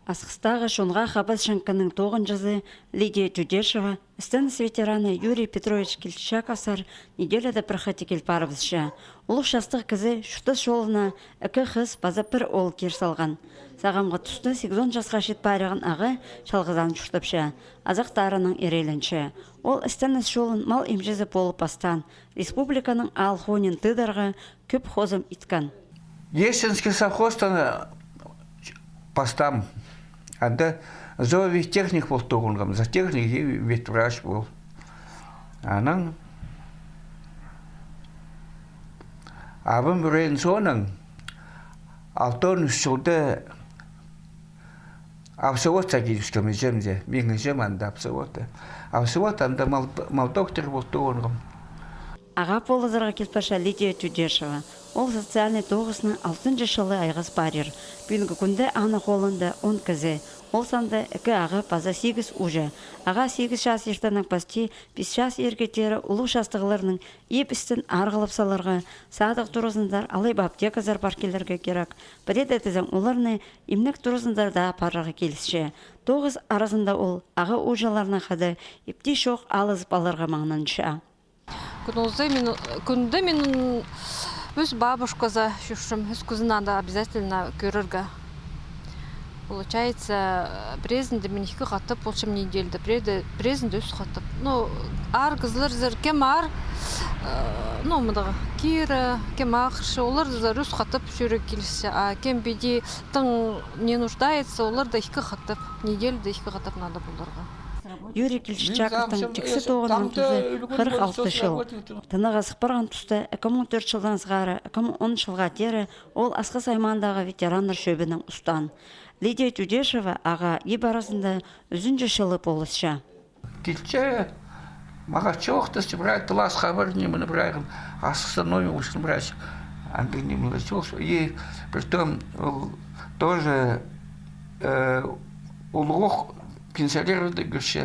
Асқыстағы шонға қабыз шынқының тоғын жазы Лидия Чудешева, станыс ветераны Юрий Петрович Кельчак асар неделяда проходи келпарыбызша. Улық шастық кізі шүтіс жолына үкі қыз база бір ол кер салған. Сағамға тұсты 8-10 жасқа шет байрағын ағы шалғызан шүштіпші. Азақтарының ерелінші. Ол станыс жолын мал емжізі болып бастан. Республиканың алхонин тыдарға көп хозым иткан. Есенский совхозтан постам. Анда зови техник был тугунгам, за техник и ветврач был. Анан абым бүрен сонын алтон шуды абсовод сагирском земде, мигн зем анда абсовод. Абсовод анда мал доктор был тугунгам. Аға полызырға келпаша Лидия Чудешева. Ол социальный тоғысының 6-шы жылы айғыз барыр. Бүгінгі күнді аны қолында 10 кізі. Ол санды үкі ағы паза 8 ұжы. Аға 8 жас ертінің пасти 5 жас ергетері ұлы жастығыларының еп істін арғылып саларға, садық тұрызындар алай аптеказар паркелерге керек. Біреді әтізім оларыны имнік тұрызындарда параға келісші. 9 арасында ол аға ұжаларына қады епті шоқ алыз баларға маңнаншы. Күнді мен өз бабушказа шушым, өз күзін надо обязательно көріргі. Получается, презінде мен 2 қатып, полшым недельді. Презінде өз қатып. Ар қызлар зір, кем ар, мұдағы кері, кем ақыршы, олар зір өз қатып жүрі келісі. А кем беде тың не нуждается, олар да 2 қатып, недельді 2 қатып надо бұлдарға. Юрий Кельчаковтың тексі тоғының тұзы 46 жыл. Тыныға сықпарған тұсты 2004 жылдан сығары 2010 жылға тері ол асқы саймандағы ветерандар шөбінің ұстан. Лидия Чудешева аға еп арасында үзінжі жылы болысша. Кельча маға чоқтысы брать, тылас хабар немені брайғын, асқысы номер ұшын брать. Анды немені чоқсы. И притом тоже улуғық пенсионерді көрші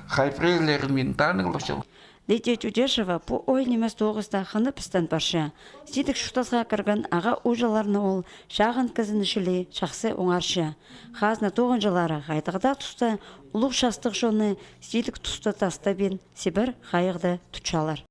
хайпрейлерін мен танығылышыл. Лидия Чудешева по ой немес тоғызда қаны пістен баршы. Сидік шұқтасға кірген аға ұжаларыны ол шағын кізіні шілі шақсы оңаршы. Қазына 9 жылары ғайдығда тұста ұлық шастық жоны сидік тұста таста бен Сибір қайығды тұтшалар.